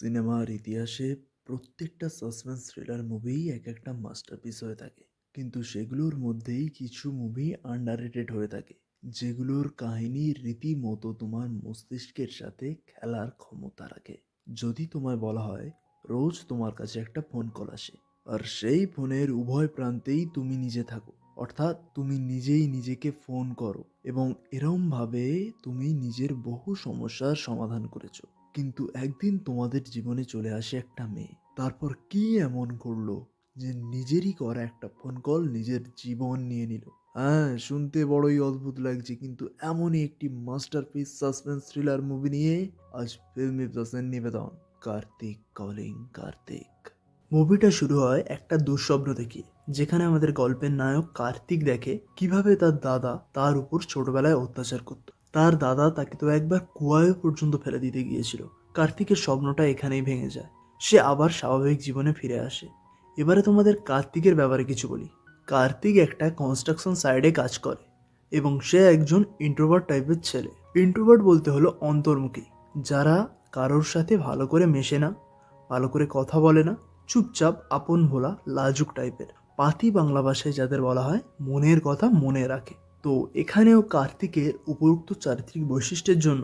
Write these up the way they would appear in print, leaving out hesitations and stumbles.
সিনেমার ইতিহাসে প্রত্যেকটা সাসপেন্স থ্রিলার মুভিই এক একটা মাস্টারপিস হয়ে থাকে। কিন্তু সেগুলোর মধ্যেই কিছু মুভি আন্ডাররেটেড হয়ে থাকে, যেগুলোর কাহিনী রীতিমতো তোমার মস্তিষ্কের সাথে খেলার ক্ষমতা রাখে। যদি তোমায় বলা হয় রোজ তোমার কাছে একটা ফোন কল আসে, আর সেই ফোনের উভয় প্রান্তেই তুমি নিজে থাকো, অর্থাৎ তুমি নিজেই নিজেকে ফোন করো এবং এরমভাবে তুমি নিজের বহু সমস্যার সমাধান করেছো। কিন্তু একদিন তোমাদের জীবনে চলে আসে একটা মেয়ে। তারপর কি এমন করলো যে নিজেরই করা একটা ফোন কল নিজের জীবন নিয়ে নিল? হ্যাঁ, শুনতে বড়ই অদ্ভুত লাগছে, কিন্তু এমনই একটি মাস্টারপিস সাসপেন্স থ্রিলার মুভি নিয়ে আজ ফিল্মি প্লাসের নিবেদন, কার্তিক কলিং কার্তিক। মুভিটা শুরু হয় একটা দুঃস্বপ্ন দেখিয়ে, যেখানে আমাদের গল্পের নায়ক কার্তিক দেখে কিভাবে তার দাদা তার উপর ছোটবেলায় অত্যাচার করত। তার দাদা তাকে তো একবার কুয়ায় পর্যন্ত ফেলে দিতে গিয়েছিল। কার্তিকের স্বপ্নটা এখানেই ভেঙে যায়। সে আবার স্বাভাবিক জীবনে ফিরে আসে। এবারে তোমাদের কার্তিকের ব্যাপারে কিছু বলি। কার্তিক একটা কনস্ট্রাকশন সাইডে কাজ করে এবং সে একজন ইন্ট্রোভার্ট টাইপের ছেলে। ইন্ট্রোভার্ট বলতে হলো অন্তর্মুখী, যারা কারোর সাথে ভালো করে মেশে না, ভালো করে কথা বলে না, চুপচাপ আপন ভোলা লাজুক টাইপের। পাতি বাংলা ভাষায় যাদের বলা হয় মনের কথা মনে রাখে। তো এখানেও কার্তিকের উপরোক্ত চারিত্রিক বৈশিষ্ট্যের জন্য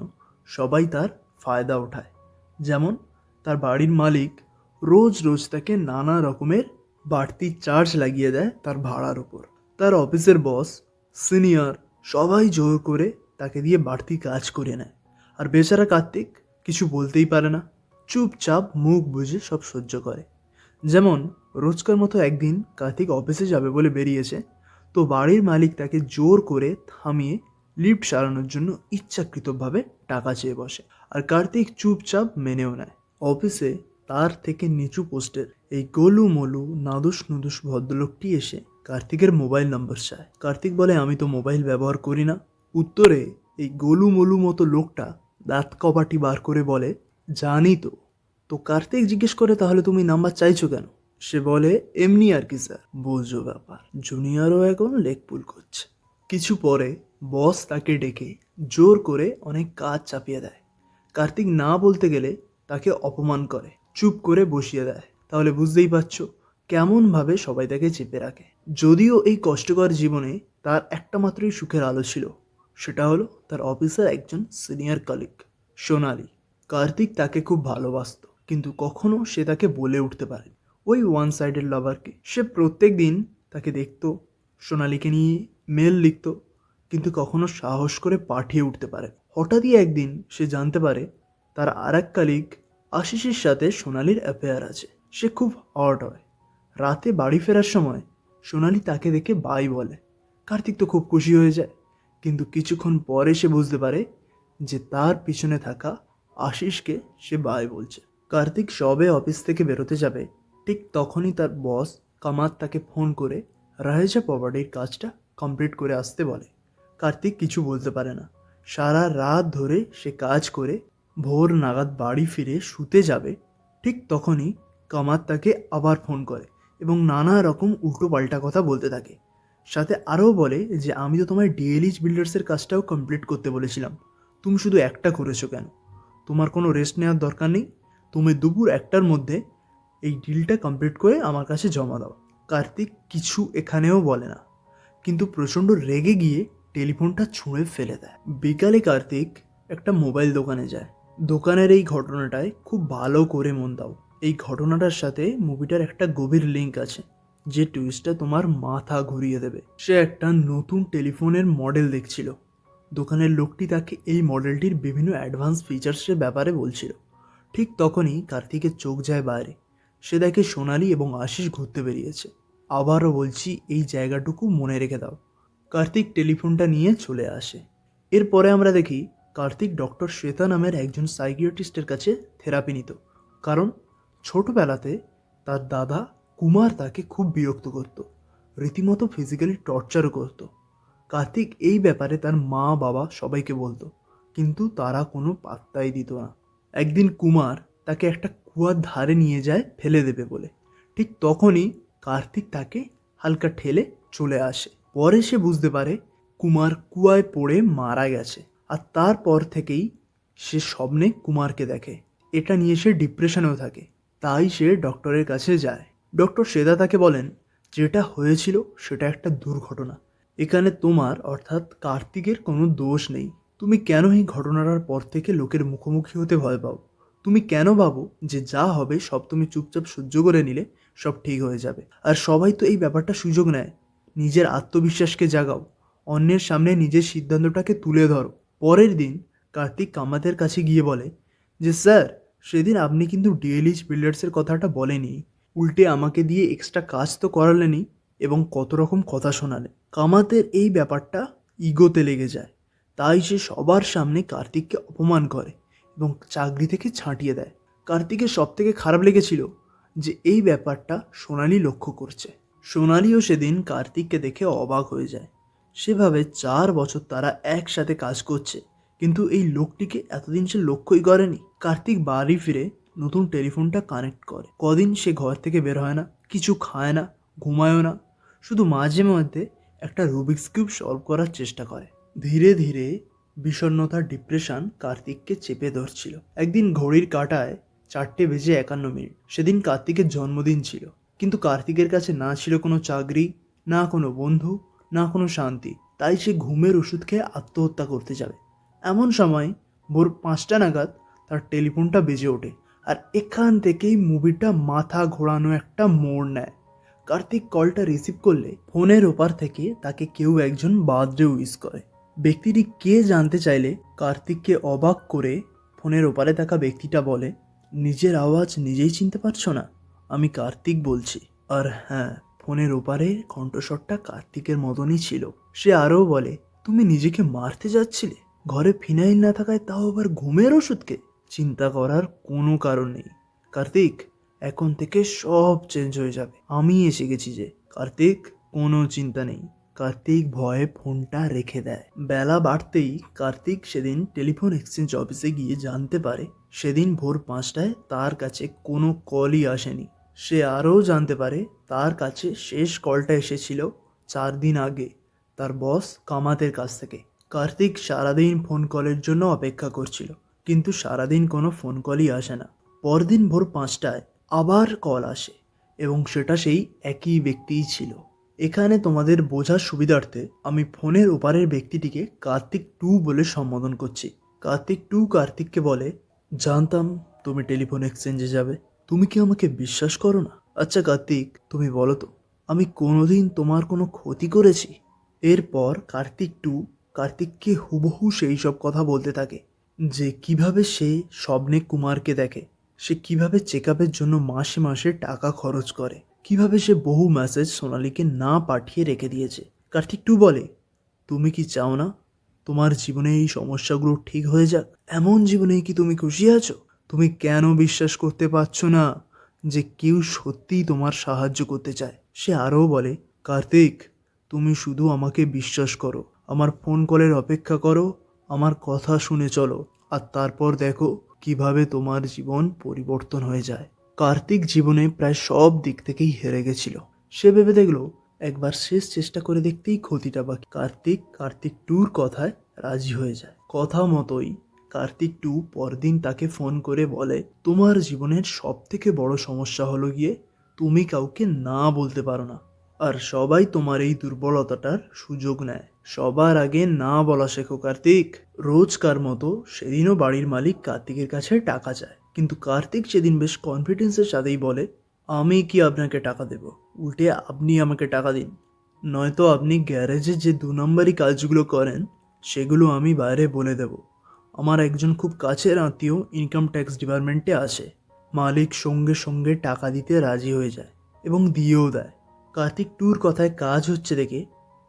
সবাই তার ফায়দা ওঠায়। যেমন তার বাড়ির মালিক রোজ রোজ তাকে নানা রকমের বাড়তি চার্জ লাগিয়ে দেয় তার ভাড়ার উপর। তার অফিসের বস, সিনিয়র, সবাই জোর করে তাকে দিয়ে বাড়তি কাজ করে নেয়। আর বেচারা কার্তিক কিছু বলতেই পারে না, চুপচাপ মুখ বুজে সব সহ্য করে। যেমন রোজকার মতো একদিন কার্তিক অফিসে যাবে বলে বেরিয়েছে, তো বাড়ির মালিক তাকে জোর করে থামিয়ে লিফট সারানোর জন্য ইচ্ছাকৃতভাবে টাকা চেয়ে বসে। আর কার্তিক চুপচাপ মেনেও নেয়। অফিসে তার থেকে নিচু পোস্টের এই গোলু মোলু নাদুস নুদুস ভদ্রলোকটি এসে কার্তিকের মোবাইল নম্বর চায়। কার্তিক বলে, আমি তো মোবাইল ব্যবহার করি না। উত্তরে এই গোলু মোলু মতো লোকটা দাঁত কপাটি বার করে বলে, জানি তো। তো কার্তিক জিজ্ঞেস করে, তাহলে তুমি নাম্বার চাইছো কেন? সে বলে, এমনি আর কি স্যার, বোঝো ব্যাপার। জুনিয়রও এখন লেগ পুল করছে। কিছু পরে বস তাকে ডেকে জোর করে অনেক কাজ চাপিয়ে দেয়। কার্তিক না বলতে গেলে তাকে অপমান করে, চুপ করে বসিয়ে দেয়। তাহলে বুঝতেই পারছো কেমনভাবে সবাই তাকে চেপে রাখে। যদিও এই কষ্টকর জীবনে তার একটা মাত্রই সুখের আলো ছিল, সেটা হলো তার অফিসের একজন সিনিয়র কলিগ সোনালি। কার্তিক তাকে খুব ভালোবাসত, কিন্তু কখনো সে তাকে বলে উঠতে পারেনি ওই ওয়ান সাইডেড লাভারকে। সে প্রত্যেক দিন তাকে দেখতো, সোনালিকে নিয়ে মেল লিখত, কিন্তু কখনো সাহস করে পাঠিয়ে উঠতে পারে। হঠাৎই একদিন সে জানতে পারে তার আর এক কালিগ আশিসের সাথে সোনালির অ্যাফেয়ার আছে। সে খুব হট হয়। রাতে বাড়ি ফেরার সময় সোনালি তাকে দেখে বাই বলে। কার্তিক তো খুব খুশি হয়ে যায়, কিন্তু কিছুক্ষণ পরে সে বুঝতে পারে যে তার পিছনে থাকা আশিসকে সে বাই বলছে। কার্তিক সবে অফিস থেকে বেরোতে যাবে, ঠিক তখনই তার বস কামাত তাকে ফোন করে রাহেজা প্রপার্টির কাজটা কমপ্লিট করে আসতে বলে। কার্তিক কিছু বলতে পারে না। সারা রাত ধরে সে কাজ করে ভোর নাগাদ বাড়ি ফিরে শুতে যাবে, ঠিক তখনই কামাত তাকে আবার ফোন করে এবং নানা রকম উল্টো পাল্টা কথা বলতে থাকে। সাথে আরও বলে যে আমি তো তোমার ডিএলইচ বিল্ডার্সের কাজটাও কমপ্লিট করতে বলেছিলাম, তুমি শুধু একটা করেছো কেন? তোমার কোনো রেস্ট নেওয়ার দরকার নেই, তুমি দুপুর 1টার মধ্যে এই ডিলটা কমপ্লিট করে আমার কাছে জমা দাও। কার্তিক কিছু এখানেও বলে না, কিন্তু প্রচণ্ড রেগে গিয়ে টেলিফোনটা ছুঁড়ে ফেলে দেয়। বিকালে কার্তিক একটা মোবাইল দোকানে যায়। দোকানের এই ঘটনাটায় খুব ভালো করে মন দাও। এই ঘটনাটার সাথে মুভিটার একটা গভীর লিঙ্ক আছে, যে টুইস্টটা তোমার মাথা ঘুরিয়ে দেবে। সে একটা নতুন টেলিফোনের মডেল দেখছিল। দোকানের লোকটি তাকে এই মডেলটির বিভিন্ন অ্যাডভান্স ফিচার্সের ব্যাপারে বলছিল। ঠিক তখনই কার্তিকের চোখ যায় বাইরে। সে দেখে সোনালি এবং আশিস ঘুরতে বেরিয়েছে। আবারও বলছি, এই জায়গাটুকু মনে রেখে দাও। কার্তিক টেলিফোনটা নিয়ে চলে আসে। এরপরে আমরা দেখি কার্তিক ডক্টর শ্বেতা নামের একজন সাইকিয়াট্রিস্টের কাছে থেরাপি নিত, কারণ ছোটবেলাতে তার দাদা কুমার তাকে খুব বিরক্ত করত, রীতিমতো ফিজিক্যালি টর্চারও করত। কার্তিক এই ব্যাপারে তার মা বাবা সবাইকে বলতো, কিন্তু তারা কোনো পাত্তাই দিত না। একদিন কুমার তাকে একটা কুয়ার ধারে নিয়ে যায় ফেলে দেবে বলে। ঠিক তখনই কার্তিক তাকে হালকা ঠেলে চলে আসে। পরে সে বুঝতে পারে কুমার কুয়ায় পড়ে মারা গেছে, আর তারপর থেকেই সে স্বপ্নে কুমারকে দেখে। এটা নিয়ে সে ডিপ্রেশনেও থাকে। তাই সে ডক্টরের কাছে যায়। ডক্টর সেদা তাকে বলেন, যেটা হয়েছিল সেটা একটা দুর্ঘটনা। এখানে তোমার অর্থাৎ কার্তিকের কোনো দোষ নেই। তুমি কেন এই ঘটনাটার পর থেকে লোকের মুখোমুখি হতে ভয় পাও? তুমি কেন ভাবো যে যা হবে সব তুমি চুপচাপ সহ্য করে নিলে সব ঠিক হয়ে যাবে? আর সবাই তো এই ব্যাপারটা সুযোগ নেয়। নিজের আত্মবিশ্বাসকে জাগাও, অন্যের সামনে নিজের সিদ্ধান্তটাকে তুলে ধরো। পরের দিন কার্তিক কামাতের কাছে গিয়ে বলে যে স্যার, সেদিন আপনি কিন্তু ডিএলএইচ বিল্ডার্সের কথাটা বলেনি, উল্টে আমাকে দিয়ে এক্সট্রা কাজ তো করালেনই এবং কত রকম কথা শোনালেন। কামাতের এই ব্যাপারটা ইগোতে লেগে যায়। তাই সে সবার সামনে কার্তিককে অপমান করে এবং চাকরি থেকে ছাঁটিয়ে দেয়। কার্তিকের সব থেকে খারাপ লেগেছিল যে এই ব্যাপারটা সোনালি লক্ষ্য করছে। সোনালিও সেদিন কার্তিককে দেখে অবাক হয়ে যায়। সেভাবে 4 বছর তারা একসাথে কাজ করছে, কিন্তু এই লোকটিকে এতদিন সে লক্ষ্যই করেনি। কার্তিক বাড়ি ফিরে নতুন টেলিফোনটা কানেক্ট করে। কদিন সে ঘর থেকে বের হয় না, কিছু খায় না, ঘুমায়ও না, শুধু মাঝে মধ্যে একটা রুবিক্স কিউব সলভ করার চেষ্টা করে। ধীরে ধীরে বিষণ্ণতা, ডিপ্রেশন কার্তিককে চেপে ধরছিল। একদিন ঘড়ির কাঁটায় 4:51। সেদিন কার্তিকের জন্মদিন ছিল, কিন্তু কার্তিকের কাছে না ছিল কোনো চাকরি, না কোনো বন্ধু, না কোনো শান্তি। তাই সে ঘুমের ওষুধ খেয়ে আত্মহত্যা করতে যাবে। এমন সময় ভোর 5টা নাগাদ তার টেলিফোনটা বেজে ওঠে। আর এখান থেকেই মুভিটা মাথা ঘোরানো একটা মোড় নেয়। কার্তিক কলটা রিসিভ করলে ফোনের ওপার থেকে তাকে কেউ একজন বার্থডে উইশ করে। ব্যক্তিটি কে জানতে চাইলে কার্তিককে অবাক করে ফোনের ওপারে থাকা ব্যক্তিটা বলে, নিজের আওয়াজ নিজেই চিনতে পারছো না? আমি কার্তিক বলছি। আর হ্যাঁ, ফোনের ওপারে কণ্ঠস্বরটা কার্তিকের মতনই ছিল। সে আরও বলে, তুমি নিজেকে মারতে যাচ্ছিলে? ঘরে ফিনাইল না থাকায় তাও আবার ঘুমের ওষুধকে? চিন্তা করার কোনো কারণ নেই কার্তিক, এখন থেকে সব চেঞ্জ হয়ে যাবে। আমি এসে গেছি যে। কার্তিক, কোনো চিন্তা নেই। কার্তিক ভয়ে ফোনটা রেখে দেয়। বেলা বাড়তেই কার্তিক সেদিন টেলিফোন এক্সচেঞ্জ অফিসে গিয়ে জানতে পারে সেদিন ভোর 5টায় তার কাছে কোনো কলই আসেনি। সে আরও জানতে পারে তার কাছে শেষ কলটা এসেছিল 4 দিন আগে, তার বস কামাতের কাছ থেকে। কার্তিক সারাদিন ফোন কলের জন্য অপেক্ষা করছিল, কিন্তু সারাদিন কোনো ফোন কলই আসে না। পরদিন ভোর 5টায় আবার কল আসে এবং সেটা সেই একই ব্যক্তিই ছিল। এখানে তোমাদের বোঝার সুবিধার্থে আমি ফোনের ওপারের ব্যক্তিটিকে কার্তিক 2 বলে সম্বোধন করছি। কার্তিক 2 কার্তিককে বলে, জানতাম তুমি টেলিফোন এক্সচেঞ্জে যাবে। তুমি কি আমাকে বিশ্বাস করো না? আচ্ছা কার্তিক, তুমি বলো তো, আমি কোনোদিন তোমার কোনো ক্ষতি করেছি? এরপর কার্তিক 2 কার্তিককে হুবহু সেই সব কথা বলতে থাকে, যে কিভাবে সে স্বপ্নে কুমারকে দেখে, সে কিভাবে চেকআপের জন্য মাসে মাসে টাকা খরচ করে, কিভাবে সে বহু মেসেজ সোনালীকে না পাঠিয়ে রেখে দিয়েছে। কার্তিক 2 বলে, তুমি কি চাও না তোমার জীবনে এই সমস্যাগুলো ঠিক হয়ে যাক? এমন জীবনে কি তুমি খুশি আছো? তুমি কেন বিশ্বাস করতে পারছো না যে কেউ সত্যিই তোমার সাহায্য করতে চায়? সে আরও বলে, কার্তিক, তুমি শুধু আমাকে বিশ্বাস করো, আমার ফোন কলের অপেক্ষা করো, আমার কথা শুনে চলো, আর তারপর দেখো কিভাবে তোমার জীবন পরিবর্তন হয়ে যায়। কার্তিক জীবনে প্রায় সব দিক থেকেই হেরে গেছিল। সে ভেবে দেখলো একবার শেষ চেষ্টা করে দেখতেই ক্ষতিটা বাকি। কার্তিক 2 কথায় রাজি হয়ে যায়। কথা মতোই কার্তিক 2 পরদিন তাকে ফোন করে বলে, তোমার জীবনের সব থেকে বড় সমস্যা হলো গিয়ে তুমি কাউকে না বলতে পারো না, আর সবাই তোমার এই দুর্বলতাটার সুযোগ নেয়। সবার আগে না বলা শেখো কার্তিক। রোজকার মতো সেদিনও বাড়ির মালিক কার্তিকের কাছে টাকা চায়, কিন্তু কার্তিক সেদিন বেশ কনফিডেন্সের সাথেই বলে, আমি কি আপনাকে টাকা দেব? উল্টে আপনি আমাকে টাকা দিন, নয়তো আপনি গ্যারেজে যে 2 নম্বরই কাজগুলো করেন সেগুলো আমি বাইরে বলে দেব। আমার একজন খুব কাছের আত্মীয় ইনকাম ট্যাক্স ডিপার্টমেন্টে আছে। মালিক সঙ্গে সঙ্গে টাকা দিতে রাজি হয়ে যায় এবং দিয়েও দেয়। কার্তিক 2 কথায় কাজ হচ্ছে দেখে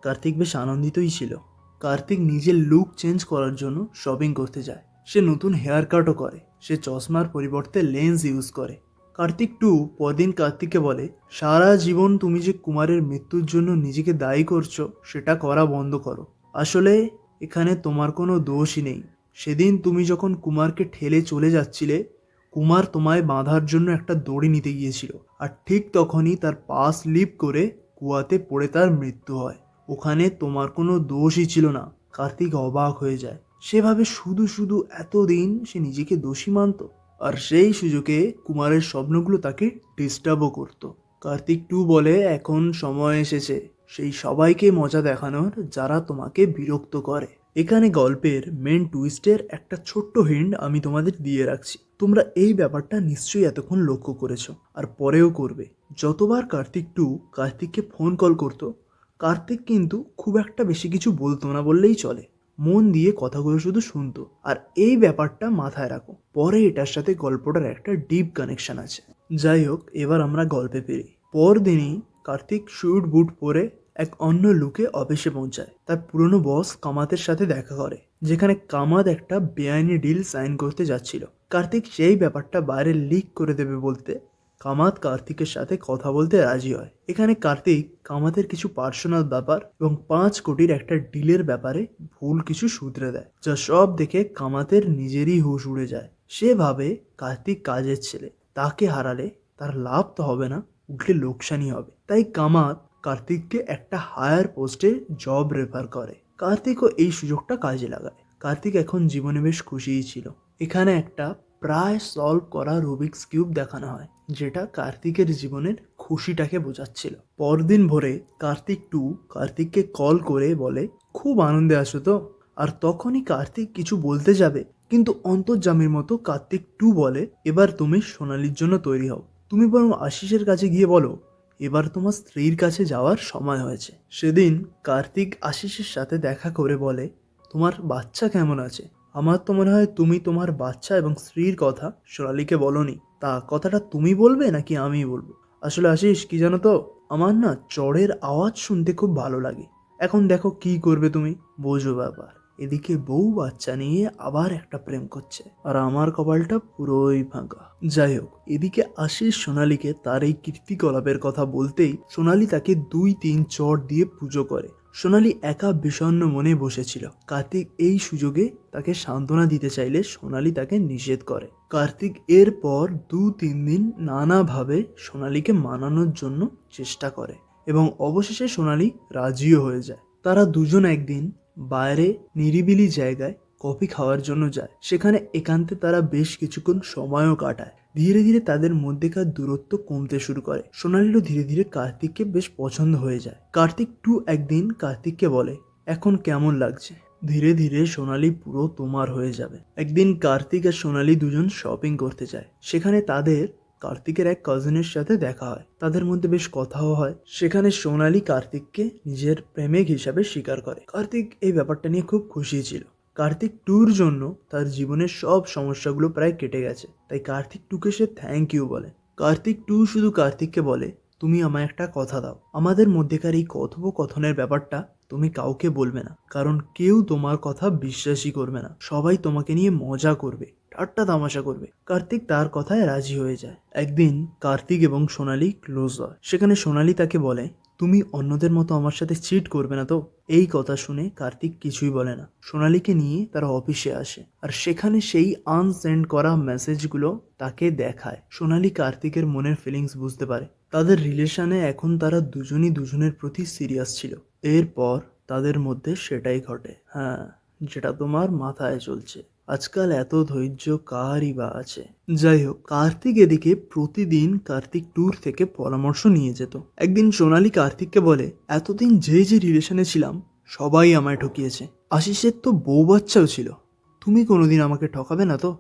কার্তিক বেশ আনন্দিতই ছিল। কার্তিক নিজের লুক চেঞ্জ করার জন্য শপিং করতে যায়। সে নতুন হেয়ার কাটও করে। সে চশমার পরিবর্তে লেন্স ইউজ করে। কার্তিক 2 পরদিন কার্তিককে বলে, সারা জীবন তুমি যে কুমারের মৃত্যুর জন্য নিজেকে দায়ী করছো সেটা করা বন্ধ করো। আসলে এখানে তোমার কোনো দোষই নেই। সেদিন তুমি যখন কুমারকে ঠেলে চলে যাচ্ছিলে, কুমার তোমায় বাঁধার জন্য একটা দড়ি নিতে গিয়েছিল, আর ঠিক তখনই তার পা স্লিপ করে কুয়াতে পড়ে তার মৃত্যু হয়। ওখানে তোমার কোনো দোষই ছিল না। কার্তিক অবাক হয়ে যায়। সেভাবে শুধু শুধু এতদিন সে নিজেকে দোষী মানত। আর সেই সুযোগে কুমারের স্বপ্নগুলো তাকে ডিস্টার্বও করতো। কার্তিক 2 বলে এখন সময় এসেছে সেই সবাইকে মজা দেখানোর যারা তোমাকে বিরক্ত করে। এখানে গল্পের মেন টুইস্টের একটা ছোট্ট হিন্ট আমি তোমাদের দিয়ে রাখছি। তোমরা এই ব্যাপারটা নিশ্চয়ই এতক্ষণ লক্ষ্য করেছো আর পরেও করবে। যতবার কার্তিক 2 কার্তিককে ফোন কল করতো, কার্তিক কিন্তু খুব একটা বেশি কিছু বলতো না বললেই চলে। মন দিয়ে কথাগুলো শুধু শুনতো। আর এই ব্যাপারটা মাথায় রাখো, পরে এটার সাথে গল্পটার একটা ডিপ কানেকশন আছে। যাই হোক, এবার আমরা গল্পে ফিরি। পরদিনই কার্তিক স্যুট বুট পরে এক অন্য লুকে অফিসে পৌঁছায়। তার পুরনো বস কামাতের সাথে দেখা করে, যেখানে কামাত একটা বেআইনি ডিল সাইন করতে যাচ্ছিল। কার্তিক সেই ব্যাপারটা বাইরে লিক করে দেবে বলতে কামাত কার্তিকের সাথে কথা বলতে রাজি হয়। এখানে কার্তিক কামাতের কিছু পার্সোনাল ব্যাপার এবং 5 কোটির একটা ডিলের ব্যাপারে ভুল কিছু শুধরে দেয়, যা সব দেখে কামাতের নিজেরই হুঁশ উড়ে যায়। সে ভাবে কার্তিক কাজের ছেলে, তাকে হারালে তার লাভ তো হবে না, উল্টে লোকসানই হবে। তাই কামাত কার্তিককে একটা হায়ার পোস্টে জব রেফার করে। কার্তিকও এই সুযোগটা কাজে লাগায়। কার্তিক এখন জীবনে বেশ খুশিই ছিল। এখানে একটা প্রায় সলভ করা রুবিক্স কিউব দেখানো হয়, যেটা কার্তিকের জীবনের খুশিটাকে বোঝাচ্ছিল। পরদিন ভোরে কার্তিক 2 কার্তিককে কল করে বলে খুব আনন্দে আছো তো। আর তখনই কার্তিক কিছু বলতে যাবে, কিন্তু অন্তর্যামীর মতো কার্তিক 2 বলে এবার তুমি সোনালির জন্য তৈরি হও। তুমি বরং আশিসের কাছে গিয়ে বলো এবার তোমার স্ত্রীর কাছে যাওয়ার সময় হয়েছে। সেদিন কার্তিক আশিসের সাথে দেখা করে বলে তোমার বাচ্চা কেমন আছে? আমার তো মনে হয় তুমি তোমার বাচ্চা এবং স্ত্রীর কথা সোনালীকে বলনি। তা কথাটা তুমি বলবে নাকি আমি বলবো? আসলে আশিস, কি জানো তো, আমার না চড়ের আওয়াজ শুনতে খুব ভালো লাগে। এখন দেখো কি করবে তুমি, বোঝো ব্যাপার। এদিকে বউ বাচ্চা নিয়ে আবার একটা প্রেম করছে, আর আমার কপালটা পুরোই ফাঁকা। যাই হোক, এদিকে আশিস সোনালীকে তার এই কীর্তিকলাপের কথা বলতেই সোনালী তাকে 2-3 চড় দিয়ে পুজো করে। সোনালী একা বিষণ্ণ মনে বসেছিল। কার্তিক এই সুযোগে তাকে সান্ত্বনা দিতে চাইলে সোনালী তাকে নিষেধ করে। কার্তিক এরপর 2-3 দিন নানাভাবে সোনালীকে মানানোর জন্য চেষ্টা করে এবং অবশেষে সোনালী রাজিও হয়ে যায়। তারা দুজন একদিন বাইরে নিরিবিলি জায়গায় কফি খাওয়ার জন্য যায়। সেখানে একান্তে তারা বেশ কিছুক্ষণ সময়ও কাটায়। ধীরে ধীরে তাদের মধ্যেকার দূরত্ব কমতে শুরু করে। সোনালীরও ধীরে ধীরে কার্তিককে বেশ পছন্দ হয়ে যায়। কার্তিক 2 একদিন কার্তিককে বলে এখন কেমন লাগছে? ধীরে ধীরে সোনালী পুরো তোমার হয়ে যাবে। একদিন কার্তিক আর সোনালী দুজন শপিং করতে যায়। সেখানে তাদের কার্তিকের এক কাজিনের সাথে দেখা হয়। তাদের মধ্যে বেশ কথাও হয়। সেখানে সোনালী কার্তিককে নিজের প্রেমিক হিসাবে স্বীকার করে। কার্তিক এই ব্যাপারটা নিয়ে খুব খুশি ছিল। কার্তিক 2-র জন্য তার জীবনের সব সমস্যাগুলো প্রায় কেটে গেছে। তাই কার্তিক 2কে সে থ্যাংক ইউ বলে। কার্তিক 2 শুধু কার্তিককে বলে তুমি আমায় একটা কথা দাও, আমাদের মধ্যেকার এই কথোপকথনের ব্যাপারটা তুমি কাউকে বলবে না, কারণ কেউ তোমার কথা বিশ্বাসই করবে না। সবাই তোমাকে নিয়ে মজা করবে, ঠাট্টা তামাশা করবে। কার্তিক তার কথায় রাজি হয়ে যায়। একদিন কার্তিক এবং সোনালী ক্লোজ হয়। সেখানে সোনালী তাকে বলে তুমি অন্যদের মতো আমার সাথে চিট করবে না তো? এই কথা শুনে কার্তিক কিছুই বলে না। সোনালীকে নিয়ে তারা অফিসে আসে আর সেখানে সেই আনসেন্ড করা মেসেজগুলো তাকে দেখায়। সোনালী কার্তিকের মনের ফিলিংস বুঝতে পারে। তাদের রিলেশনে এখন তারা দুজনই দুজনের প্রতি সিরিয়াস ছিল। এরপর তাদের মধ্যে সেটাই ঘটে, হ্যাঁ, যেটা তোমার মাথায় চলছে। আজকাল এত ধৈর্য কারই বা আছে? যাই হোক, কার্তিক এদিকে প্রতিদিন কার্তিক 2 থেকে পরামর্শ নিয়ে যেত। একদিন সোনালী কার্তিককে বলে এতদিন যে যে রিলেশনে ছিলাম সবাই আমায় ঠকিয়েছে। আশিসের তো বউ বাচ্চাও ছিল, তুমি কোনোদিন আমাকে ঠকাবে না তো?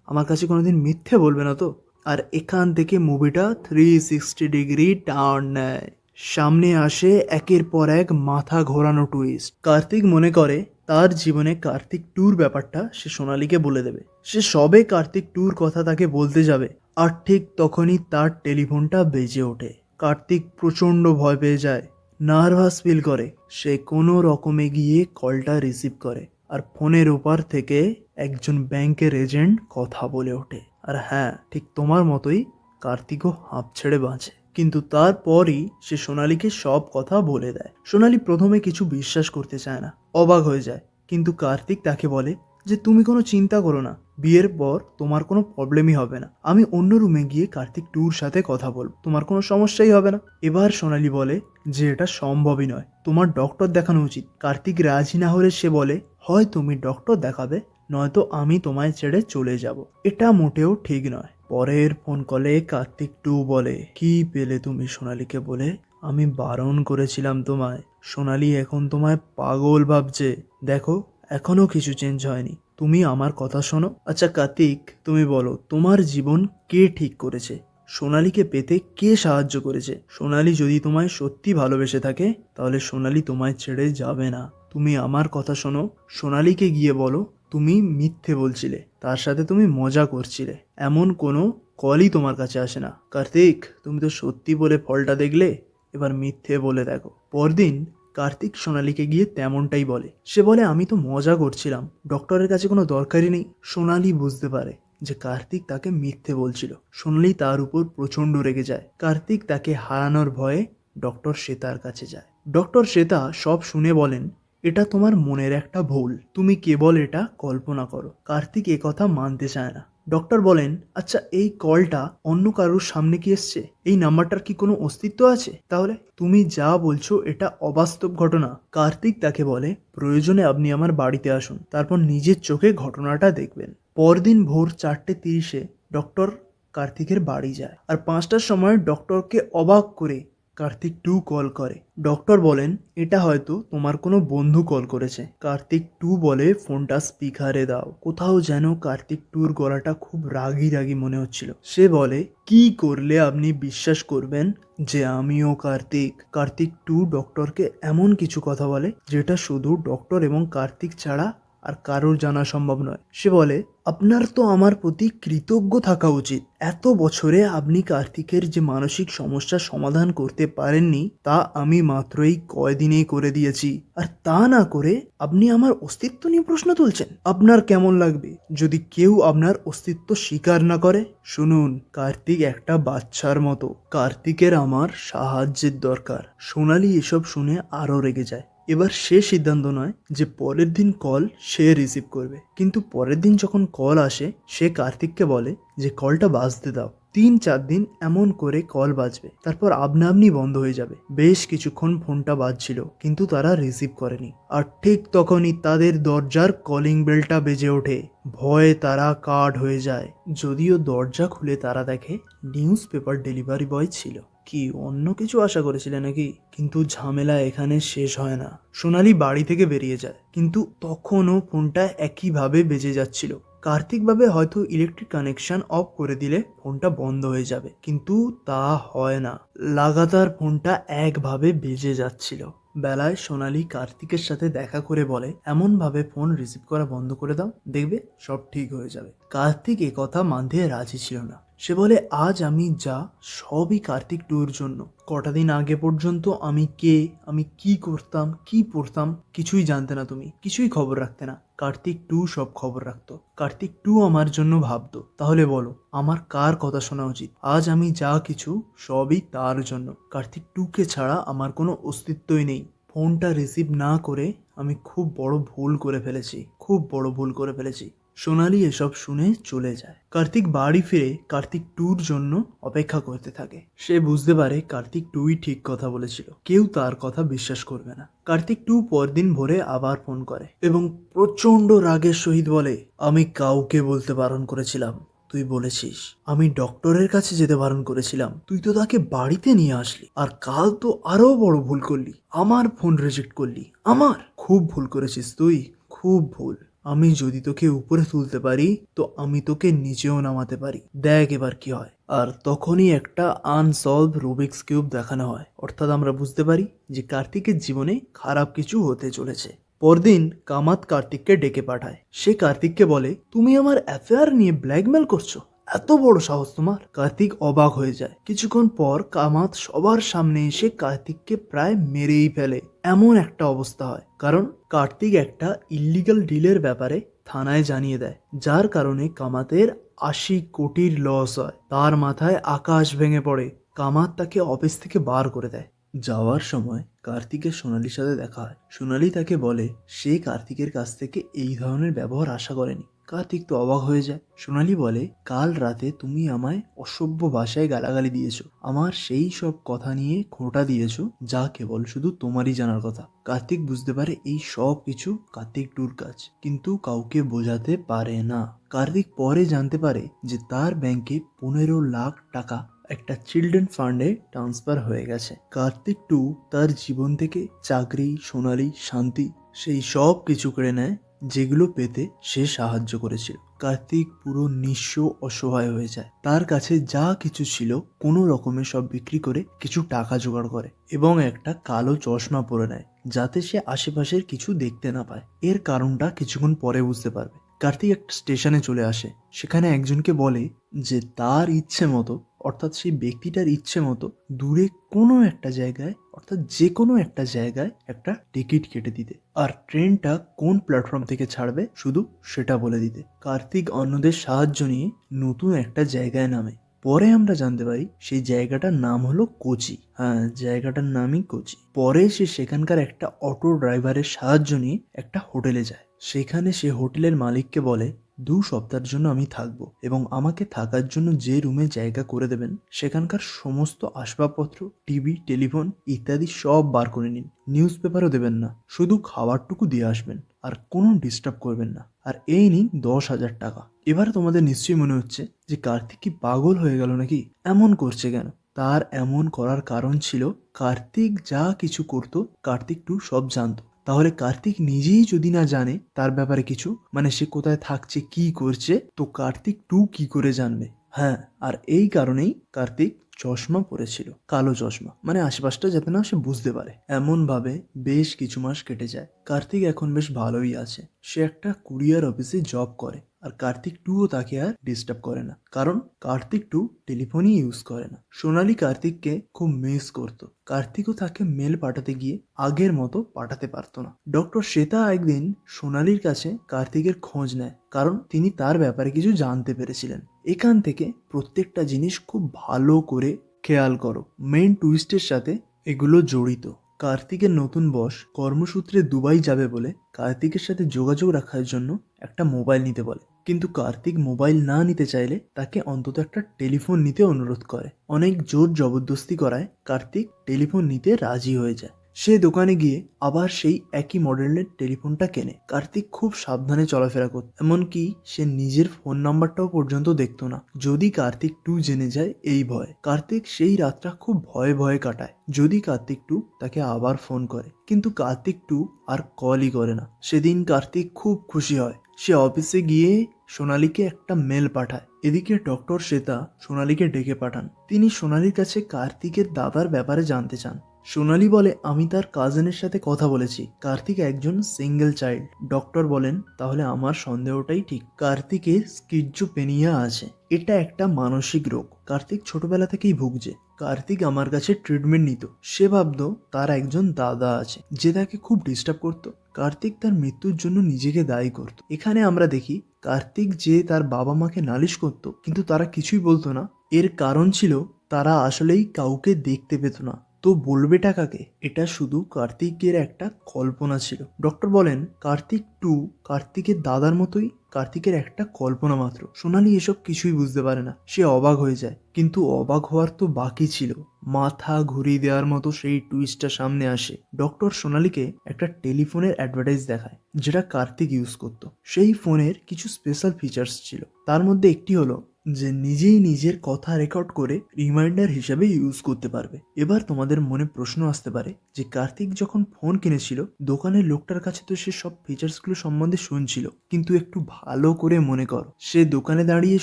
আমার কাছে কোনোদিন মিথ্যে বলবে না তো? আর এখান থেকে মুভিটা 360 ডিগ্রি টার্ন নেয়। সামনে আসে একের পর এক মাথা ঘোরানো টুইস্ট। কার্তিক মনে করে তার জীবনে কার্তিক 2-র ব্যাপারটা সে সোনালীকে বলে দেবে। সে সবে কার্তিক 2-র কথা তাকে বলতে যাবে, আর ঠিক তখনই তার টেলিফোনটা বেজে ওঠে। কার্তিক প্রচণ্ড ভয় পেয়ে যায়, নার্ভাস ফিল করে। সে কোনো রকমে গিয়ে কলটা রিসিভ করে আর ফোনের ওপার থেকে একজন ব্যাংকের এজেন্ট কথা বলে ওঠে। আর হ্যাঁ, ঠিক তোমার মতোই কার্তিকও হাঁপ ছেড়ে বাঁচে। কিন্তু তারপরই সে সোনালীকে সব কথা বলে দেয়। সোনালী প্রথমে কিছু বিশ্বাস করতে চায় না, অবাক হয়ে যায়। কিন্তু কার্তিক তাকে বলে যে তুমি কোনো চিন্তা করো না, বিয়ের পর তোমার কোনো প্রবলেমই হবে না। আমি অন্য রুমে গিয়ে কার্তিক 2-র সাথে কথা বলবো, তোমার কোনো সমস্যাই হবে না। এবার সোনালী বলে যে এটা সম্ভবই নয়, তোমার ডক্টর দেখানো উচিত। কার্তিক রাজি না হলে সে বলে হয় তুমি ডক্টর দেখাবে, নয়তো আমি তোমায় ছেড়ে চলে যাব। এটা মোটেও ঠিক নয়। পরের ফোন কলে কার্তিক টু বলে, কি পেলে তুমি সোনালীকে বলে? আমি বারণ করেছিলাম তোমায়। সোনালী এখন তোমায় পাগল ভাবছে। দেখো, এখনো কিছু চেঞ্জ হয়নি। তুমি আমার কথা শোনো। আচ্ছা কার্তিক, তুমি বলো, তোমার জীবন কে ঠিক করেছে? সোনালীকে পেতে কে সাহায্য করেছে? সোনালী যদি তোমায় সত্যি ভালোবেসে থাকে তাহলে সোনালী তোমায় ছেড়ে যাবে না। তুমি আমার কথা শোনো। সোনালীকে গিয়ে বলো তুমি মিথ্যে বলছিলে, তার সাথে তুমি মজা করছিলে। এমন কোনো কলই তোমার কাছে আসে না। কার্তিক, তুমি তো সত্যি বলে ফলটা দেখলে, এবার মিথ্যে বলে দেখো। পরদিন কার্তিক সোনালীকে গিয়ে তেমনটাই বলে। সে বলে আমি তো মজা করছিলাম, ডক্টরের কাছে কোনো দরকারই নেই। সোনালী বুঝতে পারে যে কার্তিক তাকে মিথ্যে বলছিল। সোনালী তার উপর প্রচণ্ড রেগে যায়। কার্তিক তাকে হারানোর ভয়ে ডক্টর শ্বেতার কাছে যায়। ডক্টর শ্বেতা সব শুনে বলেন, এটা তোমার মনের একটা ভুল, তুমি কেবল এটা কল্পনা করো। কার্তিক কথা মানতে চায় না। ডক্টর বলেন, আচ্ছা এই কলটা অন্য কারোর সামনে কি এসছে? এই নাম্বারটার কি কোনো অস্তিত্ব আছে? তাহলে তুমি যা বলছো এটা অবাস্তব ঘটনা। কার্তিক তাকে বলে, প্রয়োজনে আপনি আমার বাড়িতে আসুন, তারপর নিজের চোখে ঘটনাটা দেখবেন। পরদিন ভোর 4:30 ডক্টর কার্তিকের বাড়ি যায়। আর 5টার সময় ডক্টরকে অবাক করে কার্তিক টু কল করে। ডক্টর বলেন, এটা হয়তো তোমার কোনো বন্ধু কল করেছে। কার্তিক টু বলে, ফোনটা স্পিকারে দাও। কোথাও যেন কার্তিক টুর গলাটা খুব রাগি রাগি মনে হচ্ছিল। সে বলে, কি করলে আপনি বিশ্বাস করবেন যে আমিও কার্তিক? কার্তিক টু ডক্টরকে এমন কিছু কথা বলে যেটা শুধু ডক্টর এবং কার্তিক ছাড়া আর কারোর জানা সম্ভব নয়। সে বলে, আপনার তো আমার প্রতি কৃতজ্ঞ থাকা উচিত। এত বছরে আপনি কার্তিকের যে মানসিক সমস্যার সমাধান করতে পারেননি তা আমি মাত্র এই কয়দিনেই করে দিয়েছি। আর তা না করে আপনি আমার অস্তিত্ব নিয়ে প্রশ্ন তুলছেন। আপনার কেমন লাগবে যদি কেউ আপনার অস্তিত্ব স্বীকার না করে? শুনুন, কার্তিক একটা বাচ্চার মতো। কার্তিকের আমার সাহায্যের দরকার। সোনালী এসব শুনে আরো রেগে যায়। এবার সে সিদ্ধান্ত নয় যে পরের দিন কল সে রিসিভ করবে। কিন্তু পরের দিন যখন কল আসে, সে কার্তিককে বলে যে কলটা বাজতে দাও। 3-4 দিন এমন করে কল বাজবে, তারপর আপনা আপনি বন্ধ হয়ে যাবে। বেশ কিছুক্ষণ ফোনটা বাজছিল, কিন্তু তারা রিসিভ করেনি। আর ঠিক তখনই তাদের দরজার কলিং বেলটা বেজে ওঠে। ভয়ে তারা কাঠ হয়ে যায়। যদিও দরজা খুলে তারা দেখে নিউজ পেপার ডেলিভারি বয় ছিল। কি অন্য কিছু আশা করেছিলে নাকি? কিন্তু ঝামেলা এখানে শেষ হয় না। সোনালী বাড়ি থেকে বেরিয়ে যায়, কিন্তু তখনও ফোনটা একইভাবে বেজে যাচ্ছিল। কার্তিক ভাবে হয়তো ইলেকট্রিক কানেকশন অফ করে দিলে ফোনটা বন্ধ হয়ে যাবে, কিন্তু তা হয় না। লাগাতার ফোনটা একভাবে বেজে যাচ্ছিল। বেলায় সোনালী কার্তিকের সাথে দেখা করে বলে, এমন ভাবে ফোন রিসিভ করা বন্ধ করে দাও, দেখবে সব ঠিক হয়ে যাবে। কার্তিক কথা মানতে রাজি ছিল না। সে বলে, আজ আমি যা সবই কার্তিক টুর জন্য। কটা দিন আগে পর্যন্ত আমি কে, আমি কি করতাম, কি পড়তাম কিছুই জানতে না, তুমি কিছুই খবর রাখতে না। কার্তিক টু সব খবর রাখতো। কার্তিক টু আমার জন্য ভাবতো। তাহলে বলো, আমার কার কথা শোনা উচিত? আজ আমি যা কিছু সবই তার জন্য। কার্তিক টুকে ছাড়া আমার কোনো অস্তিত্বই নেই। ফোনটা রিসিভ না করে আমি খুব বড় ভুল করে ফেলেছি, খুব বড় ভুল করে ফেলেছি। সোনালী এসব শুনে চলে যায়। কার্তিক বাড়ি ফিরে কার্তিক টুর জন্য অপেক্ষা করতে থাকে। সে বুঝতে পারে কার্তিক টুই ঠিক কথা বলেছিল, কেউ তার কথা বিশ্বাস করবে না। কার্তিক টু পরদিন ভোরে আবার ফোন করে এবং প্রচন্ড রাগের সহিত বলে, আমি কাউকে বলতে বারণ করেছিলাম, তুই বলেছিস। আমি ডক্টরের কাছে যেতে বারণ করেছিলাম, তুই তো তাকে বাড়িতে নিয়ে আসলি। আর কাল তো আরো বড় ভুল করলি, আমার ফোন রিজেক্ট করলি। আমার খুব ভুল করেছিস তুই, খুব ভুল। আমি যদি তোকে উপরে তুলতে পারি তো আমি তোকে নিচেও নামাতে পারি, দেখ এবার কি হয়। আর তখনই একটা আনসলভ রুবিক্স কিউব দেখানো হয়। অর্থাৎ আমরা বুঝতে পারি যে কার্তিকের জীবনে খারাপ কিছু হতে চলেছে। পরদিন কামাত কার্তিককে ডেকে পাঠায়। সে কার্তিককে বলে, তুমি আমার অ্যাফেয়ার নিয়ে ব্ল্যাকমেল করছো? এত বড় সাহস তোমার? কার্তিক অবাক হয়ে যায়। কিছুক্ষণ পর কামাত সবার সামনে এসে কার্তিককে প্রায় মেরেই ফেলে। এমন একটা অবস্থা হয় কারণ কার্তিক একটা ইল্লিগাল ডিলের ব্যাপারে থানায় জানিয়ে দেয়, যার কারণে কামাতের 80 কোটির লস হয়। তার মাথায় আকাশ ভেঙে পড়ে। কামাত তাকে অফিস থেকে বার করে দেয়। যাওয়ার সময় কার্তিকের সোনালীর সাথে দেখা হয়। সোনালী তাকে বলে সে কার্তিকের কাছ থেকে এই ধরনের ব্যবহার আশা করেনি, কার্তিক তো অবাক হয়ে যায়। সোনালি বলে, কাল রাতে তুমি আমায় অসভ্য ভাষায় গালাগালি দিয়েছো, আমার সেই সব কথা নিয়ে খোঁটা দিয়েছো যা কেবল শুধু তোমারই জানার কথা। কার্তিক বুঝতে পারে এই সব কিছু কার্তিক টুর কাজ, কিন্তু কাউকে বোঝাতে পারে না। কার্তিক পরে জানতে পারে যে তার ব্যাংকে 15 লাখ টাকা একটা চিলড্রেন ফান্ডে ট্রান্সফার হয়ে গেছে। কার্তিক টু তার জীবন থেকে চাকরি, সোনালি, শান্তি সেই সব কিছু কেড়ে নেয় যেগুলো পেতে সে সাহায্য করেছিল। কার্তিক পুরো নিঃস্ব, অসহায় হয়ে যায়। তার কাছে যা কিছু ছিল কোনো রকমে সব বিক্রি করে কিছু টাকা জোগাড় করে এবং একটা কালো চশমা পরে নেয় যাতে সে আশেপাশের কিছু দেখতে না পায়। এর কারণটা কিছুক্ষণ পরে বুঝতে পারবে। কার্তিক একটা স্টেশনে চলে আসে, সেখানে একজনকে বলে যে তার ইচ্ছে মতো, অর্থাৎ সেই ব্যক্তিটার ইচ্ছে মতো দূরে কোনো একটা জায়গায়, অর্থাৎ যে কোনো একটা জায়গায় একটা টিকিট কেটে দিতে, আর ট্রেনটা কোন প্ল্যাটফর্ম থেকে ছাড়বে শুধু সেটা বলে দিতে। কার্তিক অন্যদের সাহায্য নিয়ে নতুন একটা জায়গায় নামে। পরে আমরা জানতে পারি সেই জায়গাটার নাম হলো কোচি। হ্যাঁ, জায়গাটার নামই কোচি। পরে সে সেখানকার একটা অটো ড্রাইভারের সাহায্য নিয়ে একটা হোটেলে যায়। সেখানে সে হোটেলের মালিককে বলে, 2 সপ্তাহের জন্য আমি থাকবো এবং আমাকে থাকার জন্য যে রুমে জায়গা করে দেবেন সেখানকার সমস্ত আসবাবপত্র, টিভি, টেলিফোন ইত্যাদি সব বার করে নিন। নিউজ পেপারও দেবেন না, শুধু খাবারটুকু দিয়ে আসবেন আর কোনো ডিস্টার্ব করবেন না। আর এই নিন 10,000 টাকা। এবার তোমাদের নিশ্চয়ই মনে হচ্ছে যে কার্তিক কি পাগল হয়ে গেল নাকি, এমন করছে কেন? তার এমন করার কারণ ছিল, কার্তিক যা কিছু করত কার্তিক টু সব জানতো। তাহলে কার্তিক নিজেই যদি না জানে তার ব্যাপারে কিছু, মানে সে কোথায় থাকছে, কি করছে, তো কার্তিক টু কি করে জানবে? হ্যাঁ, আর এই কারণেই কার্তিক চশমা পরেছিল, কালো চশমা, মানে আশেপাশটা যাতে না সে বুঝতে পারে। এমন ভাবে বেশ কিছু মাস কেটে যায়। কার্তিক এখন বেশ ভালোই আছে। সে একটা কুরিয়ার অফিসে জব করে আর কার্তিক টুও তাকে আর ডিস্টার্ব করে না, কারণ কার্তিক টু টেলিফোনই ইউজ করে না। সোনালি কার্তিককে খুব মিস করতো। কার্তিকও তাকে মেল পাঠাতে গিয়ে আগের মতো পাঠাতে পারতো না। ডক্টর শ্বেতা একদিন সোনালির কাছে কার্তিকের খোঁজ নেয়, কারণ তিনি তার ব্যাপারে কিছু জানতে পেরেছিলেন। এখান থেকে প্রত্যেকটা জিনিস খুব ভালো করে খেয়াল করো, মেইন টুইস্টের সাথে এগুলো জড়িত। কার্তিকের নতুন বস কর্মসূত্রে দুবাই যাবে বলে কার্তিকের সাথে যোগাযোগ রাখার জন্য একটা মোবাইল নিতে বলে, কিন্তু কার্তিক মোবাইল না নিতে চাইলে তাকে অন্তত একটা টেলিফোন নিতে অনুরোধ করে। অনেক জোর জবরদস্তি করায় কার্তিক টেলিফোন নিতে রাজি হয়ে যায়। সে দোকানে গিয়ে আবার সেই একই মডেলের টেলিফোনটা কেনে। কার্তিক খুব সাবধানে চলাফেরা করত, এমনকি সে নিজের ফোন নাম্বারটাও পর্যন্ত দেখতো না, যদি কার্তিক টু জেনে যায় এই ভয়। কার্তিক সেই রাতটা খুব ভয়ে ভয়ে কাটায়, যদি কার্তিক টু তাকে আবার ফোন করে, কিন্তু কার্তিক টু আর কলই করে না। সেদিন কার্তিক খুব খুশি হয়। সে অফিসে গিয়ে সোনালীকে একটা মেল পাঠায়। এদিকে ডক্টর শ্বেতা সোনালীকে ডেকে পাঠান। তিনি সোনালীর কাছে কার্তিকের দাদার ব্যাপারে জানতে চান। সোনালী বলে, আমি তার কাজিনের সাথে কথা বলেছি, কার্তিক একজন সিঙ্গেল চাইল্ড। ডক্টর বলেন, তাহলে আমার সন্দেহটাই ঠিক, কার্তিকের স্কিজোফ্রেনিয়া আছে। এটা একটা মানসিক রোগ, কার্তিক ছোটবেলা থেকেই ভুগছে। কার্তিক আমার কাছে ট্রিটমেন্ট নিত, সে ভাবতো তার একজন দাদা আছে যে তাকে খুব ডিস্টার্ব করতো। কার্তিক তার মৃত্যুর জন্য নিজেকে দায়ী করত। এখানে আমরা দেখি কার্তিক যে তার বাবা মাকে নালিশ করত কিন্তু তারা কিছুই বলতো না, এর কারণ ছিল তারা আসলেই কাউকে দেখতে পেত না, তো বলবেটা কাকে? এটা শুধু কার্তিকের একটা কল্পনা ছিল। ডক্টর বলেন, কার্তিক টু কার্তিকের দাদার মতোই কার্তিকের একটা কল্পনা মাত্র। সোনালী এসব কিছুই বুঝতে পারে না, সে অবাক হয়ে যায়। কিন্তু অবাক হওয়ার তো বাকি ছিল, মাথা ঘুরিয়ে দেওয়ার মতো সেই টুইস্টটা সামনে আসে। ডক্টর সোনালীকে একটা টেলিফোনের অ্যাডভার্টাইজ দেখায় যেটা কার্তিক ইউজ করত। সেই ফোনের কিছু স্পেশাল ফিচার্স ছিল, তার মধ্যে একটি হলো যে নিজেই নিজের কথা রেকর্ড করে রিমাইন্ডার হিসেবে ইউজ করতে পারবে। এবার তোমাদের মনে প্রশ্ন আসতে পারে যে কার্তিক যখন ফোন কিনেছিল দোকানের লোকটার কাছে তো সে সব ফিচার্সগুলো সম্বন্ধে শুনছিল, কিন্তু একটু ভালো করে মনে করো, সে দোকানে দাঁড়িয়ে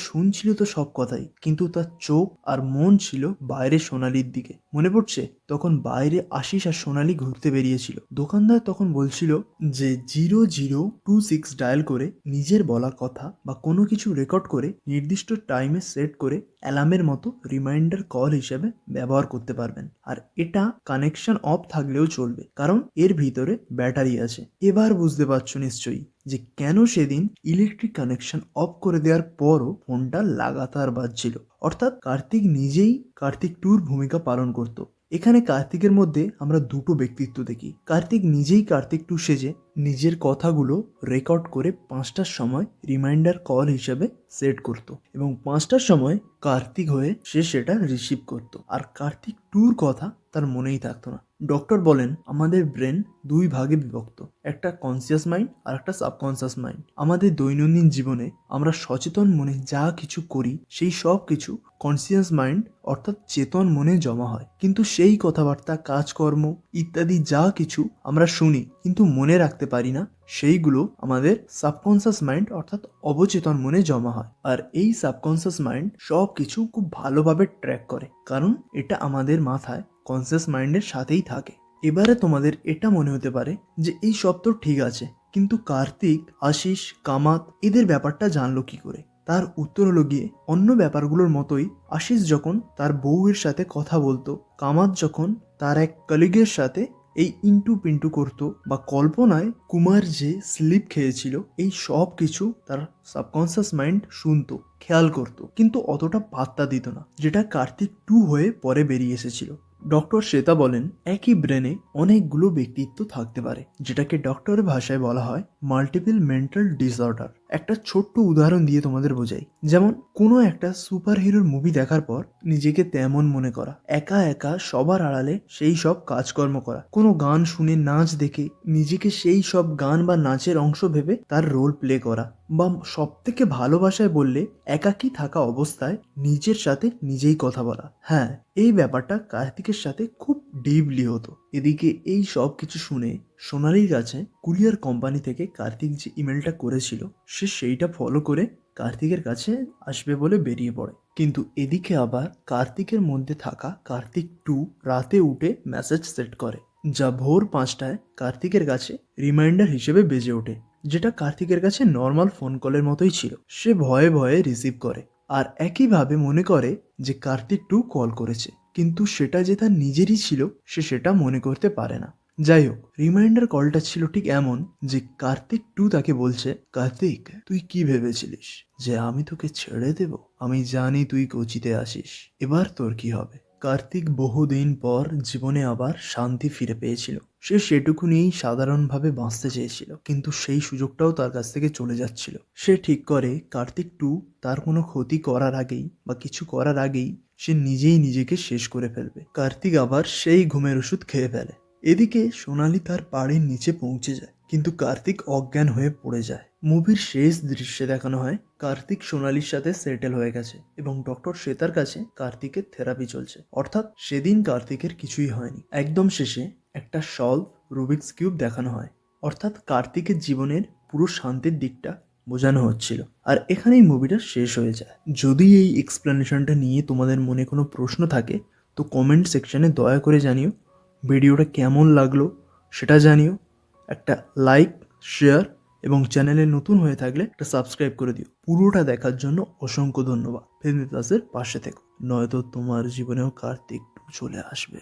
শুনছিল তো সব কথাই, কিন্তু তার চোখ আর মন ছিল বাইরে সোনালির দিকে। মনে পড়ছে তখন বাইরে আশিস আর সোনালি ঘুরতে বেরিয়েছিল। দোকানদার তখন বলছিল যে 0026 ডায়াল করে নিজের বলা কথা বা কোনো কিছু রেকর্ড করে নির্দিষ্ট টাইমে সেট করে অ্যালার্মের মতো রিমাইন্ডার কল হিসেবে ব্যবহার করতে পারবেন। আর এটা কানেকশন অফ থাকলেও চলবে, কারণ এর ভিতরে ব্যাটারি আছে। এবার বুঝতে পারছো নিশ্চয়ই যে কেন সেদিন ইলেকট্রিক কানেকশন অফ করে দেওয়ার পরও ফোনটা লাগাতার বাজছিল। অর্থাৎ কার্তিক নিজেই কার্তিক টুর ভূমিকা পালন করত। এখানে কার্তিকের মধ্যে আমরা দুটো ব্যক্তিত্ব দেখি। কার্তিক নিজেই কার্তিক টু সেজে নিজের কথাগুলো রেকর্ড করে 5টার সময় রিমাইন্ডার কল হিসেবে সেট করত এবং 5টার সময় কার্তিক হয়ে সে সেটা রিসিভ করত, আর কার্তিক টুর কথা তার মনেই থাকতো না। ডক্টর বলেন আমাদের ব্রেন দুই ভাগে বিভক্ত, একটা কনসিয়াস মাইন্ড আর একটা সাবকনসিয়াস মাইন্ড। আমাদের দৈনন্দিন জীবনে আমরা সচেতন মনে যা কিছু করি সেই সব কিছু কনসিয়াস মাইন্ড অর্থাৎ চেতন মনে জমা হয়, কিন্তু সেই কথাবার্তা, কাজকর্ম ইত্যাদি যা কিছু আমরা শুনি কিন্তু মনে রাখতে পারি না, সেইগুলো আমাদের সাবকনসিয়াস মাইন্ড অর্থাৎ অবচেতন মনে জমা হয়। আর এই সাবকনসিয়াস মাইন্ড সব কিছু খুব ভালোভাবে ট্র্যাক করে, কারণ এটা আমাদের মাথায় কনসিয়াস মাইন্ডের সাথেই থাকে। এবারে তোমাদের এটা মনে হতে পারে যে এই সব তো ঠিক আছে, কিন্তু কার্তিক, আশিস, কামাত এদের ব্যাপারটা জানলো কি করে? তার উত্তর হলো গিয়ে অন্য ব্যাপারগুলোর মতোই আশিস যখন তার বউয়ের সাথে কথা বলতো, কামাত যখন তার এক কলিগের সাথে এই ইন্টু পিন্টু করতো, বা কল্পনায় কুমার যে স্লিপ খেয়েছিল, এই সব কিছু তার সাবকনসিয়াস মাইন্ড শুনতো, খেয়াল করতো, কিন্তু অতটা পাত্তা দিত না, যেটা কার্তিক টু হয়ে পরে বেরিয়ে এসেছিল। ডক্টর শ্বেতা বলেন একই ব্রেনে অনেকগুলো ব্যক্তিত্ব থাকতে পারে, যেটাকে ডক্টরের ভাষায় বলা হয় মাল্টিপল মেন্টাল ডিসঅর্ডার। একটা ছোট্ট উদাহরণ দিয়ে তোমাদের বোঝাই, যেমন কোনো একটা সুপার হিরোর মুভি দেখার পর নিজেকে তেমন মনে করা, একা একা সবার আড়ালে সেই সব কাজকর্ম করা, কোনো গান শুনে নাচ দেখে নিজেকে সেই সব গান বা নাচের অংশ ভেবে তার রোল প্লে করা, বা সব থেকে ভালোবাসায় বললে একাকী থাকা অবস্থায় নিজের সাথে নিজেই কথা বলা। হ্যাঁ, এই ব্যাপারটা কার্তিকের সাথে খুব ডিপলি হতো। এদিকে এই সব কিছু শুনে সোনালির কাছে কুরিয়ার কোম্পানি থেকে কার্তিক যে ইমেলটা করেছিল সে সেইটা ফলো করে কার্তিকের কাছে আসবে বলে বেরিয়ে পড়ে। কিন্তু এদিকে আবার কার্তিকের মধ্যে থাকা কার্তিক টু রাতে উঠে মেসেজ সেট করে, যা ভোর 5টায় কার্তিকের কাছে রিমাইন্ডার হিসেবে বেজে ওঠে, যেটা কার্তিকের কাছে নর্মাল ফোন কলের মতোই ছিল। সে ভয়ে ভয়ে রিসিভ করে আর একইভাবে মনে করে যে কার্তিক টু কল করেছে, কিন্তু সেটা যে তার নিজেরই ছিল সে সেটা মনে করতে পারে না। যাই হোক, রিমাইন্ডার কলটা ছিল ঠিক এমন যে কার্তিক টু তাকে বলছে, কার্তিক তুই কি ভেবেছিলিস যে আমি তোকে ছেড়ে দেব? আমি জানি তুই কোচিতে আসিস, এবার তোর কি হবে? কার্তিক বহুদিন পর জীবনে আবার শান্তি ফিরে পেয়েছিল। সে সেটুকু নিয়েই সাধারণভাবে বাঁচতে চেয়েছিল, কিন্তু সেই সুযোগটাও তার কাছ থেকে চলে যাচ্ছিল। সে ঠিক করে কার্তিক টু তার কোনো ক্ষতি করার আগেই বা কিছু করার আগেই সে নিজেই নিজেকে শেষ করে ফেলবে। কার্তিক আবার সেই ঘুমের ওষুধ খেয়ে ফেলে। এদিকে সোনালি তার বাড়ির নিচে পৌঁছে যায়, কিন্তু কার্তিক অজ্ঞান হয়ে পড়ে যায়। মুভির শেষ দৃশ্যে দেখানো হয় কার্তিক সোনালির সাথে সেটেল হয়ে গেছে এবং ডক্টর শ্বেতার কাছে কার্তিকের থেরাপি চলছে, অর্থাৎ সেদিন কার্তিকের কিছুই হয়নি। একদম শেষে একটা সলভ রুবিক্স কিউব দেখানো হয়, অর্থাৎ কার্তিকের জীবনের পুরো শান্তির দিকটা বোঝানো হচ্ছিল। আর এখানেই মুভিটা শেষ হয়ে যায়। যদি এই এক্সপ্লেনেশনটা নিয়ে তোমাদের মনে কোনো প্রশ্ন থাকে তো কমেন্ট সেকশনে দয়া করে জানিও। ভিডিওটা কেমন লাগলো সেটা জানিও। একটা লাইক, শেয়ার এবং চ্যানেলে নতুন হয়ে থাকলে একটা সাবস্ক্রাইব করে দিও। পুরোটা দেখার জন্য অসংখ্য ধন্যবাদ। ফেমিতাসের পাশে থেকো, নয়তো তোমার জীবনেও কার্তিক চলে আসবে।